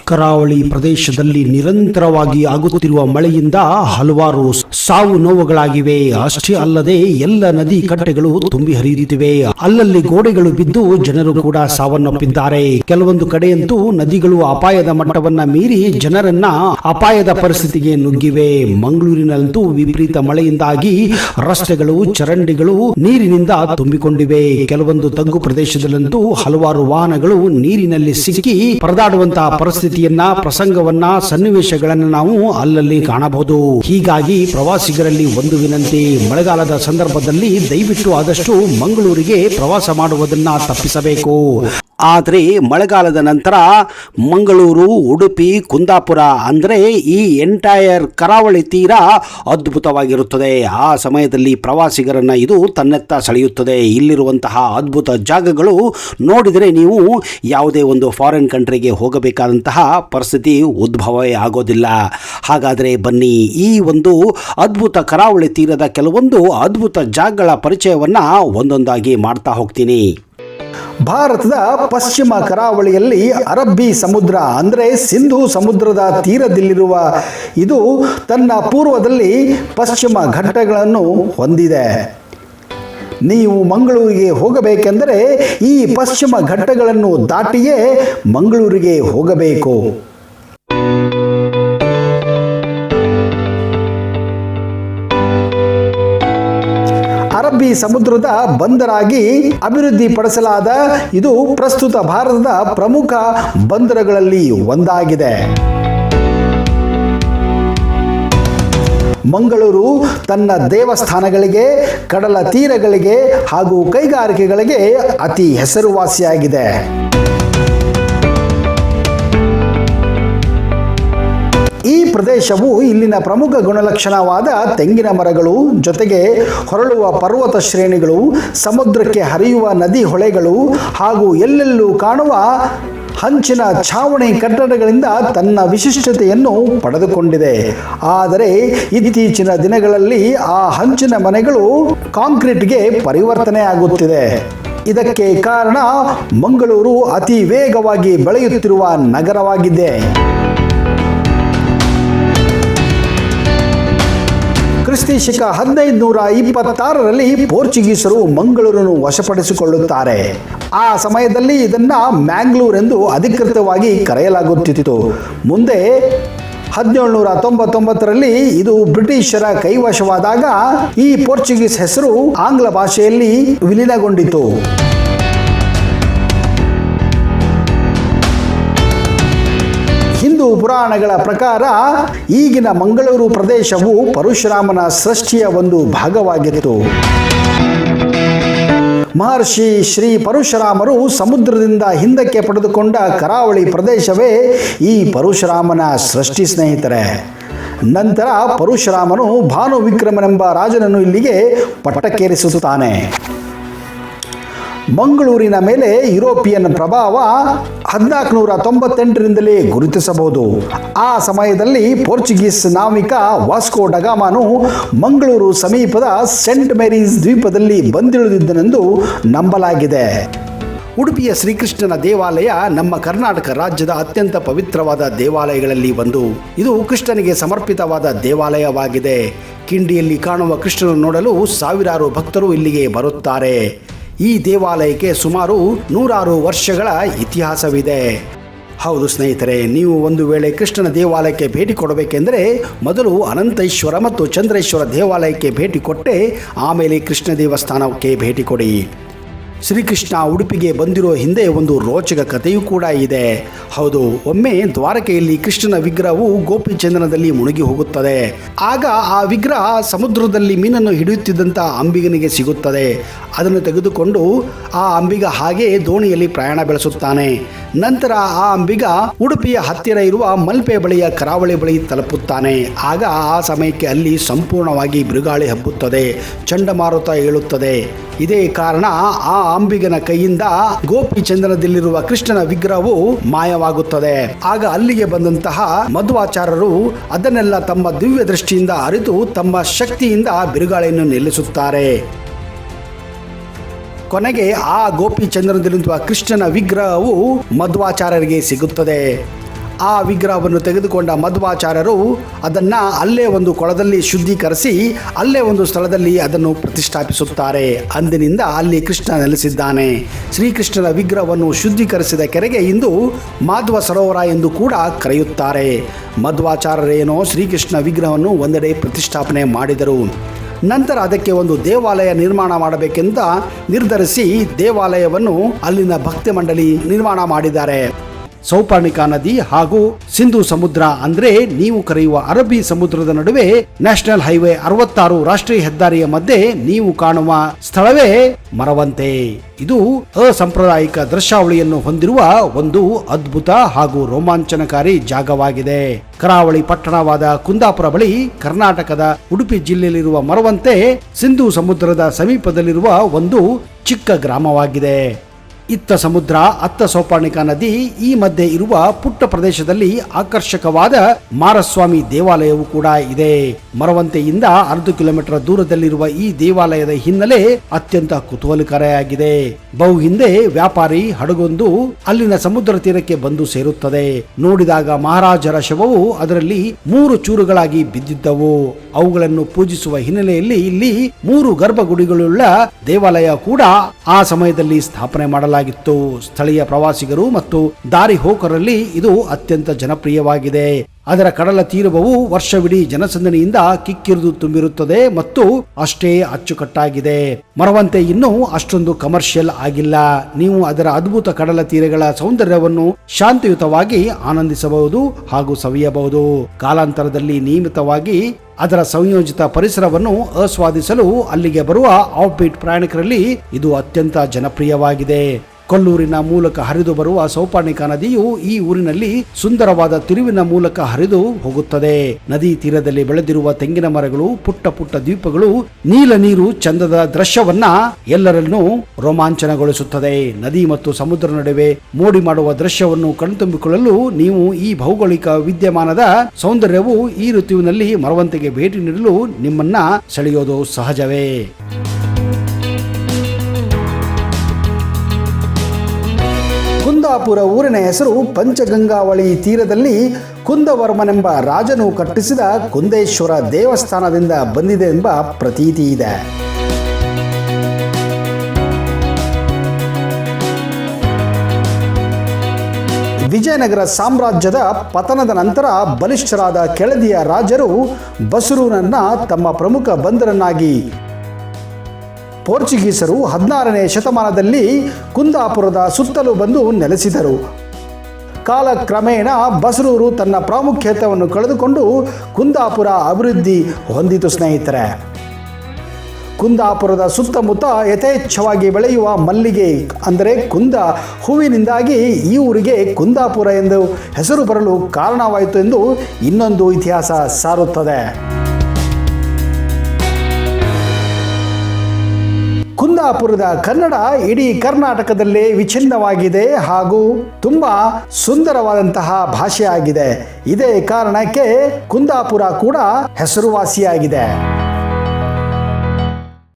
ಕರಾವಳಿ ಪ್ರದೇಶದಲ್ಲಿ ನಿರಂತರವಾಗಿ ಆಗುತ್ತಿರುವ ಮಳೆಯಿಂದ ಹಲವಾರು ಸಾವು ನೋವುಗಳಾಗಿವೆ. ಅಷ್ಟೇ ಅಲ್ಲದೆ ಎಲ್ಲ ನದಿ ಕಟ್ಟೆಗಳು ತುಂಬಿ ಹರಿಯುತ್ತಿವೆ. ಅಲ್ಲಲ್ಲಿ ಗೋಡೆಗಳು ಬಿದ್ದು ಜನರು ಕೂಡ ಸಾವನ್ನಪ್ಪಿದ್ದಾರೆ. ಕೆಲವೊಂದು ಕಡೆಯಂತೂ ನದಿಗಳು ಅಪಾಯದ ಮಟ್ಟವನ್ನ ಮೀರಿ ಜನರನ್ನ ಅಪಾಯದ ಪರಿಸ್ಥಿತಿಗೆ ನುಗ್ಗಿವೆ. ಮಂಗಳೂರಿನಲ್ಲಂತೂ ವಿಪರೀತ ಮಳೆಯಿಂದಾಗಿ ರಸ್ತೆಗಳು, ಚರಂಡಿಗಳು ನೀರಿನಿಂದ ತುಂಬಿಕೊಂಡಿವೆ. ಕೆಲವೊಂದು ತಗ್ಗು ಪ್ರದೇಶದಲ್ಲಂತೂ ಹಲವಾರು ವಾಹನಗಳು ನೀರಿನಲ್ಲಿ ಸಿಕ್ಕಿ ಪರದಾಡುವಂತಹ ಪರಿಸ್ಥಿತಿಯನ್ನ, ಪ್ರಸಂಗವನ್ನ, ಸನ್ನಿವೇಶಗಳನ್ನು ನಾವು ಅಲ್ಲಲ್ಲಿ ಕಾಣಬಹುದು. ಹೀಗಾಗಿ ಪ್ರವಾಸಿಗರಲ್ಲಿ ಒಂದು ವಿನಂತಿ, ಮಳೆಗಾಲದ ಸಂದರ್ಭದಲ್ಲಿ ದಯವಿಟ್ಟು ಆದಷ್ಟು ಮಂಗಳೂರಿಗೆ ಪ್ರವಾಸ ಮಾಡುವುದನ್ನ ತಪ್ಪಿಸಬೇಕು. ಆದರೆ ಮಳೆಗಾಲದ ನಂತರ ಮಂಗಳೂರು, ಉಡುಪಿ, ಕುಂದಾಪುರ ಅಂದರೆ ಈ ಎಂಟೈರ್ ಕರಾವಳಿ ತೀರ ಅದ್ಭುತವಾಗಿರುತ್ತದೆ. ಆ ಸಮಯದಲ್ಲಿ ಪ್ರವಾಸಿಗರನ್ನು ಇದು ತನ್ನೆತ್ತ ಸೆಳೆಯುತ್ತದೆ. ಇಲ್ಲಿರುವಂತಹ ಅದ್ಭುತ ಜಾಗಗಳು ನೋಡಿದರೆ ನೀವು ಯಾವುದೇ ಒಂದು ಫಾರಿನ್ ಕಂಟ್ರಿಗೆ ಹೋಗಬೇಕಾದಂತಹ ಪರಿಸ್ಥಿತಿ ಉದ್ಭವವೇ ಆಗೋದಿಲ್ಲ. ಹಾಗಾದರೆ ಬನ್ನಿ, ಈ ಒಂದು ಅದ್ಭುತ ಕರಾವಳಿ ತೀರದ ಕೆಲವೊಂದು ಅದ್ಭುತ ಜಾಗಗಳ ಪರಿಚಯವನ್ನು ಒಂದೊಂದಾಗಿ ಮಾಡ್ತಾ ಹೋಗ್ತೀನಿ. ಭಾರತದ ಪಶ್ಚಿಮ ಕರಾವಳಿಯಲ್ಲಿ ಅರಬ್ಬಿ ಸಮುದ್ರ ಅಂದರೆ ಸಿಂಧೂ ಸಮುದ್ರದ ತೀರದಲ್ಲಿರುವ ಇದು ತನ್ನ ಪೂರ್ವದಲ್ಲಿ ಪಶ್ಚಿಮ ಘಟ್ಟಗಳನ್ನು ಹೊಂದಿದೆ. ನೀವು ಮಂಗಳೂರಿಗೆ ಹೋಗಬೇಕೆಂದರೆ ಈ ಪಶ್ಚಿಮ ಘಟ್ಟಗಳನ್ನು ದಾಟಿಯೇ ಮಂಗಳೂರಿಗೆ ಹೋಗಬೇಕು. ಅರಬ್ಬಿ ಸಮುದ್ರದ ಬಂದರಾಗಿ ಅಭಿವೃದ್ಧಿಪಡಿಸಲಾದ ಇದು ಪ್ರಸ್ತುತ ಭಾರತದ ಪ್ರಮುಖ ಬಂದರುಗಳಲ್ಲಿ ಒಂದಾಗಿದೆ. ಮಂಗಳೂರು ತನ್ನ ದೇವಸ್ಥಾನಗಳಿಗೆ, ಕಡಲ ತೀರಗಳಿಗೆ ಹಾಗೂ ಕೈಗಾರಿಕೆಗಳಿಗೆ ಅತಿ ಹೆಸರುವಾಸಿಯಾಗಿದೆ. ಈ ಪ್ರದೇಶವು ಇಲ್ಲಿನ ಪ್ರಮುಖ ಗುಣಲಕ್ಷಣವಾದ ತೆಂಗಿನ ಮರಗಳು, ಜೊತೆಗೆ ಹೊರಳುವ ಪರ್ವತ ಶ್ರೇಣಿಗಳು, ಸಮುದ್ರಕ್ಕೆ ಹರಿಯುವ ನದಿ ಹೊಳೆಗಳು ಹಾಗೂ ಎಲ್ಲೆಲ್ಲೂ ಕಾಣುವ ಹಂಚಿನ ಛಾವಣಿ ಕಟ್ಟಡಗಳಿಂದ ತನ್ನ ವಿಶಿಷ್ಟತೆಯನ್ನು ಪಡೆದುಕೊಂಡಿದೆ. ಆದರೆ ಇತ್ತೀಚಿನ ದಿನಗಳಲ್ಲಿ ಆ ಹಂಚಿನ ಮನೆಗಳು ಕಾಂಕ್ರೀಟ್ಗೆ ಪರಿವರ್ತನೆ ಆಗುತ್ತಿದೆ. ಇದಕ್ಕೆ ಕಾರಣ ಮಂಗಳೂರು ಅತಿ ವೇಗವಾಗಿ ಬೆಳೆಯುತ್ತಿರುವ ನಗರವಾಗಿದೆ. ಕ್ರಿಸ್ತಿ ಶಕ 1526ರಲ್ಲಿ ಪೋರ್ಚುಗೀಸರು ಮಂಗಳೂರನ್ನು ವಶಪಡಿಸಿಕೊಳ್ಳುತ್ತಾರೆ. ಆ ಸಮಯದಲ್ಲಿ ಇದನ್ನ ಮ್ಯಾಂಗ್ಳೂರ್ ಎಂದು ಅಧಿಕೃತವಾಗಿ ಕರೆಯಲಾಗುತ್ತಿತ್ತು. ಮುಂದೆ 1799ರಲ್ಲಿ ಇದು ಬ್ರಿಟಿಷರ ಕೈವಶವಾದಾಗ ಈ ಪೋರ್ಚುಗೀಸ್ ಹೆಸರು ಆಂಗ್ಲ ಭಾಷೆಯಲ್ಲಿ ವಿಲೀನಗೊಂಡಿತು. ಹಿಂದೂ ಪುರಾಣಗಳ ಪ್ರಕಾರ ಈಗಿನ ಮಂಗಳೂರು ಪ್ರದೇಶವು ಪರಶುರಾಮನ ಸೃಷ್ಟಿಯ ಒಂದು ಭಾಗವಾಗಿತ್ತು. ಮಹರ್ಷಿ ಶ್ರೀ ಪರಶುರಾಮರು ಸಮುದ್ರದಿಂದ ಹಿಂದಕ್ಕೆ ಪಡೆದುಕೊಂಡ ಕರಾವಳಿ ಪ್ರದೇಶವೇ ಈ ಪರಶುರಾಮನ ಸೃಷ್ಟಿ ಸ್ನೇಹಿತರೆ. ನಂತರ ಪರಶುರಾಮನು ಭಾನುವಿಕ್ರಮನೆಂಬ ರಾಜನನ್ನು ಇಲ್ಲಿಗೆ ಪಟ್ಟಕ್ಕೇರಿಸುತ್ತಾನೆ. ಮಂಗಳೂರಿನ ಮೇಲೆ ಯುರೋಪಿಯನ್ ಪ್ರಭಾವ 1498ರಿಂದಲೇ ಗುರುತಿಸಬಹುದು. ಆ ಸಮಯದಲ್ಲಿ ಪೋರ್ಚುಗೀಸ್ ನಾವಿಕ ವಾಸ್ಕೋ ಡಗಾಮನು ಮಂಗಳೂರು ಸಮೀಪದ ಸೆಂಟ್ ಮೇರೀಸ್ ದ್ವೀಪದಲ್ಲಿ ಬಂದಿಳಿದಿದ್ದನೆಂದು ನಂಬಲಾಗಿದೆ. ಉಡುಪಿಯ ಶ್ರೀಕೃಷ್ಣನ ದೇವಾಲಯ ನಮ್ಮ ಕರ್ನಾಟಕ ರಾಜ್ಯದ ಅತ್ಯಂತ ಪವಿತ್ರವಾದ ದೇವಾಲಯಗಳಲ್ಲಿ ಒಂದು. ಇದು ಕೃಷ್ಣನಿಗೆ ಸಮರ್ಪಿತವಾದ ದೇವಾಲಯವಾಗಿದೆ. ಕಿಂಡಿಯಲ್ಲಿ ಕಾಣುವ ಕೃಷ್ಣನನ್ನು ನೋಡಲು ಸಾವಿರಾರು ಭಕ್ತರು ಇಲ್ಲಿಗೆ ಬರುತ್ತಾರೆ. ಈ ದೇವಾಲಯಕ್ಕೆ ಸುಮಾರು 100 ವರ್ಷಗಳ ಇತಿಹಾಸವಿದೆ. ಹೌದು ಸ್ನೇಹಿತರೆ, ನೀವು ಒಂದು ವೇಳೆ ಕೃಷ್ಣನ ದೇವಾಲಯಕ್ಕೆ ಭೇಟಿ ಕೊಡಬೇಕೆಂದರೆ ಮೊದಲು ಅನಂತೇಶ್ವರ ಮತ್ತು ಚಂದ್ರೇಶ್ವರ ದೇವಾಲಯಕ್ಕೆ ಭೇಟಿ ಕೊಟ್ಟೆ ಆಮೇಲೆ ಕೃಷ್ಣ ದೇವಸ್ಥಾನಕ್ಕೆ ಭೇಟಿ ಕೊಡಿ. ಶ್ರೀಕೃಷ್ಣ ಉಡುಪಿಗೆ ಬಂದಿರೋ ಹಿಂದೆ ಒಂದು ರೋಚಕ ಕಥೆಯೂ ಕೂಡ ಇದೆ. ಹೌದು, ಒಮ್ಮೆ ದ್ವಾರಕೆಯಲ್ಲಿ ಕೃಷ್ಣನ ವಿಗ್ರಹವು ಗೋಪಿಚಂದನದಲ್ಲಿ ಮುಳುಗಿ ಹೋಗುತ್ತದೆ. ಆಗ ಆ ವಿಗ್ರಹ ಸಮುದ್ರದಲ್ಲಿ ಮೀನನ್ನು ಹಿಡಿಯುತ್ತಿದ್ದಂಥ ಅಂಬಿಗನಿಗೆ ಸಿಗುತ್ತದೆ. ಅದನ್ನು ತೆಗೆದುಕೊಂಡು ಆ ಅಂಬಿಗ ಹಾಗೆ ದೋಣಿಯಲ್ಲಿ ಪ್ರಯಾಣ ಬೆಳೆಸುತ್ತಾನೆ. ನಂತರ ಆ ಅಂಬಿಗ ಉಡುಪಿಯ ಹತ್ತಿರ ಇರುವ ಮಲ್ಪೆ ಬಳಿಯ ಕರಾವಳಿ ಬಳಿ ತಲುಪುತ್ತಾನೆ. ಆಗ ಆ ಸಮಯಕ್ಕೆ ಅಲ್ಲಿ ಸಂಪೂರ್ಣವಾಗಿ ಬಿರುಗಾಳಿ ಹಬ್ಬುತ್ತದೆ, ಚಂಡಮಾರುತ ಏಳುತ್ತದೆ. ಇದೇ ಕಾರಣ ಆ ಅಂಬಿಗನ ಕೈಯಿಂದ ಗೋಪಿಚಂದನದಲ್ಲಿರುವ ಕೃಷ್ಣನ ವಿಗ್ರಹವು ಮಾಯವಾಗುತ್ತದೆ. ಆಗ ಅಲ್ಲಿಗೆ ಬಂದಂತಹ ಮಧ್ವಾಚಾರ್ಯರು ಅದನ್ನೆಲ್ಲ ತಮ್ಮ ದಿವ್ಯ ದೃಷ್ಟಿಯಿಂದ ಅರಿತು ತಮ್ಮ ಶಕ್ತಿಯಿಂದ ಬಿರುಗಾಳಿಯನ್ನು ನಿಲ್ಲಿಸುತ್ತಾರೆ. ಕೊನೆಗೆ ಆ ಗೋಪಿಚಂದ್ರನಲ್ಲಿರುವ ಕೃಷ್ಣನ ವಿಗ್ರಹವು ಮಧ್ವಾಚಾರ್ಯರಿಗೆ ಸಿಗುತ್ತದೆ. ಆ ವಿಗ್ರಹವನ್ನು ತೆಗೆದುಕೊಂಡ ಮಧ್ವಾಚಾರ್ಯರು ಅದನ್ನ ಅಲ್ಲೇ ಒಂದು ಕೊಳದಲ್ಲಿ ಶುದ್ಧೀಕರಿಸಿ ಅಲ್ಲೇ ಒಂದು ಸ್ಥಳದಲ್ಲಿ ಅದನ್ನು ಪ್ರತಿಷ್ಠಾಪಿಸುತ್ತಾರೆ. ಅಂದಿನಿಂದ ಅಲ್ಲಿ ಕೃಷ್ಣ ನೆಲೆಸಿದ್ದಾನೆ. ಶ್ರೀಕೃಷ್ಣನ ವಿಗ್ರಹವನ್ನು ಶುದ್ಧೀಕರಿಸಿದ ಕೆರೆಗೆ ಇಂದು ಮಾಧ್ವ ಸರೋವರ ಎಂದು ಕೂಡ ಕರೆಯುತ್ತಾರೆ. ಮಧ್ವಾಚಾರ್ಯರೇನೋ ಶ್ರೀಕೃಷ್ಣ ವಿಗ್ರಹವನ್ನು ಒಂದೆಡೆ ಪ್ರತಿಷ್ಠಾಪನೆ ಮಾಡಿದರು. ನಂತರ ಅದಕ್ಕೆ ಒಂದು ದೇವಾಲಯ ನಿರ್ಮಾಣ ಮಾಡಬೇಕೆಂದ ನಿರ್ಧರಿಸಿ ದೇವಾಲಯವನ್ನು ಅಲ್ಲಿನ ಭಕ್ತಿ ಮಂಡಳಿ ನಿರ್ಮಾಣ ಮಾಡಿದ್ದಾರೆ. ಸೌಪರ್ಣಿಕಾ ನದಿ ಹಾಗೂ ಸಿಂಧು ಸಮುದ್ರ ಅಂದ್ರೆ ನೀವು ಕರೆಯುವ ಅರಬ್ಬಿ ಸಮುದ್ರದ ನಡುವೆ ನ್ಯಾಷನಲ್ ಹೈವೇ 66 ರಾಷ್ಟ್ರೀಯ ಹೆದ್ದಾರಿಯ ಮಧ್ಯೆ ನೀವು ಕಾಣುವ ಸ್ಥಳವೇ ಮರವಂತೆ. ಇದು ಅಸಾಂಪ್ರದಾಯಿಕ ದೃಶ್ಯಾವಳಿಯನ್ನು ಹೊಂದಿರುವ ಒಂದು ಅದ್ಭುತ ಹಾಗೂ ರೋಮಾಂಚನಕಾರಿ ಜಾಗವಾಗಿದೆ. ಕರಾವಳಿ ಪಟ್ಟಣವಾದ ಕುಂದಾಪುರ ಬಳಿ ಕರ್ನಾಟಕದ ಉಡುಪಿ ಜಿಲ್ಲೆಯಲ್ಲಿರುವ ಮರವಂತೆ ಸಿಂಧು ಸಮುದ್ರದ ಸಮೀಪದಲ್ಲಿರುವ ಒಂದು ಚಿಕ್ಕ ಗ್ರಾಮವಾಗಿದೆ. ಇತ್ತ ಸಮುದ್ರ, ಅತ್ತ ಸೌಪರ್ಣಿಕಾ ನದಿ, ಈ ಮಧ್ಯೆ ಇರುವ ಪುಟ್ಟ ಪ್ರದೇಶದಲ್ಲಿ ಆಕರ್ಷಕವಾದ ಮಾರಸ್ವಾಮಿ ದೇವಾಲಯವು ಕೂಡ ಇದೆ. ಮರವಂತೆಯಿಂದ 1/2 ಕಿಲೋಮೀಟರ್ ದೂರದಲ್ಲಿರುವ ಈ ದೇವಾಲಯದ ಹಿನ್ನೆಲೆ ಅತ್ಯಂತ ಕುತೂಹಲಕಾರಿಯಾಗಿದೆ. ಬಹು ಹಿಂದೆ ವ್ಯಾಪಾರಿ ಹಡಗೊಂದು ಅಲ್ಲಿನ ಸಮುದ್ರ ತೀರಕ್ಕೆ ಬಂದು ಸೇರುತ್ತದೆ. ನೋಡಿದಾಗ ಮಹಾರಾಜರ ಶವವು ಅದರಲ್ಲಿ 3 ಚೂರುಗಳಾಗಿ ಬಿದ್ದಿದ್ದವು. ಅವುಗಳನ್ನು ಪೂಜಿಸುವ ಹಿನ್ನೆಲೆಯಲ್ಲಿ ಇಲ್ಲಿ 3 ಗರ್ಭಗುಡಿಗಳುಳ್ಳ ದೇವಾಲಯ ಕೂಡ ಆ ಸಮಯದಲ್ಲಿ ಸ್ಥಾಪನೆ ಮಾಡಲಾಗಿತ್ತು. ಸ್ಥಳೀಯ ಪ್ರವಾಸಿಗರು ಮತ್ತು ದಾರಿ ಹೋಕರಲ್ಲಿ ಇದು ಅತ್ಯಂತ ಜನಪ್ರಿಯವಾಗಿದೆ. ಅದರ ಕಡಲ ತೀರವು ವರ್ಷವಿಡೀ ಜನಸಂದಣಿಯಿಂದ ಕಿಕ್ಕಿರಿದು ತುಂಬಿರುತ್ತದೆ ಮತ್ತು ಅಷ್ಟೇ ಅಚ್ಚುಕಟ್ಟಾಗಿದೆ. ಮರವಂತೆ ಇನ್ನೂ ಅಷ್ಟೊಂದು ಕಮರ್ಷಿಯಲ್ ಆಗಿಲ್ಲ. ನೀವು ಅದರ ಅದ್ಭುತ ಕಡಲ ತೀರಗಳ ಸೌಂದರ್ಯವನ್ನು ಶಾಂತಿಯುತವಾಗಿ ಆನಂದಿಸಬಹುದು ಹಾಗೂ ಸವಿಯಬಹುದು. ಕಾಲಾಂತರದಲ್ಲಿ ನಿಯಮಿತವಾಗಿ ಅದರ ಸಂಯೋಜಿತ ಪರಿಸರವನ್ನು ಆಸ್ವಾದಿಸಲು ಅಲ್ಲಿಗೆ ಬರುವ ಆಫ್ ಬೀಟ್ ಪ್ರಯಾಣಿಕರಲ್ಲಿ ಇದು ಅತ್ಯಂತ ಜನಪ್ರಿಯವಾಗಿದೆ. ಕೊಲ್ಲೂರಿನ ಮೂಲಕ ಹರಿದು ಬರುವ ಸೌಪರ್ಣಿಕಾ ನದಿಯು ಈ ಊರಿನಲ್ಲಿ ಸುಂದರವಾದ ತಿರುವಿನ ಮೂಲಕ ಹರಿದು ಹೋಗುತ್ತದೆ. ನದಿ ತೀರದಲ್ಲಿ ಬೆಳೆದಿರುವ ತೆಂಗಿನ ಮರಗಳು, ಪುಟ್ಟ ಪುಟ್ಟ ದ್ವೀಪಗಳು, ನೀಲ ನೀರು ಚಂದದ ದೃಶ್ಯವನ್ನ ಎಲ್ಲರನ್ನೂ ರೋಮಾಂಚನಗೊಳಿಸುತ್ತದೆ. ನದಿ ಮತ್ತು ಸಮುದ್ರ ನಡುವೆ ಮೋಡಿ ಮಾಡುವ ದೃಶ್ಯವನ್ನು ಕಣ್ತುಂಬಿಕೊಳ್ಳಲು ನೀವು ಈ ಭೌಗೋಳಿಕ ವಿದ್ಯಮಾನದ ಸೌಂದರ್ಯವು ಈ ಋತುವಿನಲ್ಲಿ ಮರವಂತೆಗೆ ಭೇಟಿ ನೀಡಲು ನಿಮ್ಮನ್ನ ಸೆಳೆಯೋದು ಸಹಜವೇ. ಕುಂದಾಪುರ ಊರಿನ ಹೆಸರು ಪಂಚಗಂಗಾವಳಿ ತೀರದಲ್ಲಿ ಕುಂದವರ್ಮನೆಂಬ ರಾಜನು ಕಟ್ಟಿಸಿದ ಕುಂದೇಶ್ವರ ದೇವಸ್ಥಾನದಿಂದ ಬಂದಿದೆ ಎಂಬ ಪ್ರತೀತಿ ಇದೆ. ವಿಜಯನಗರ ಸಾಮ್ರಾಜ್ಯದ ಪತನದ ನಂತರ ಬಲಿಷ್ಠರಾದ ಕೆಳದಿಯ ರಾಜರು ಬಸರೂರನ್ನ ತಮ್ಮ ಪ್ರಮುಖ ಬಂದರನ್ನಾಗಿ ಪೋರ್ಚುಗೀಸರು 16ನೇ ಶತಮಾನದಲ್ಲಿ ಕುಂದಾಪುರದ ಸುತ್ತಲೂ ಬಂದು ನೆಲೆಸಿದರು. ಕಾಲಕ್ರಮೇಣ ಬಸರೂರು ತನ್ನ ಪ್ರಾಮುಖ್ಯತೆಯನ್ನು ಕಳೆದುಕೊಂಡು ಕುಂದಾಪುರ ಅಭಿವೃದ್ಧಿ ಹೊಂದಿತು. ಸ್ನೇಹಿತರೆ, ಕುಂದಾಪುರದ ಸುತ್ತಮುತ್ತ ಯಥೇಚ್ಛವಾಗಿ ಬೆಳೆಯುವ ಮಲ್ಲಿಗೆ ಅಂದರೆ ಕುಂದ ಹೂವಿನಿಂದಾಗಿ ಈ ಊರಿಗೆ ಕುಂದಾಪುರ ಎಂದು ಹೆಸರು ಬರಲು ಕಾರಣವಾಯಿತು ಎಂದು ಇನ್ನೊಂದು ಇತಿಹಾಸ ಸಾರುತ್ತದೆ. ಕುಂದಾಪುರದ ಕನ್ನಡ ಇಡೀ ಕರ್ನಾಟಕದಲ್ಲೇ ವಿಚ್ಛಿನ್ನವಾಗಿದೆ ಹಾಗೂ ತುಂಬಾ ಸುಂದರವಾದಂತಹ ಭಾಷೆಯಾಗಿದೆ. ಇದೇ ಕಾರಣಕ್ಕೆ ಕುಂದಾಪುರ ಕೂಡ ಹೆಸರುವಾಸಿಯಾಗಿದೆ.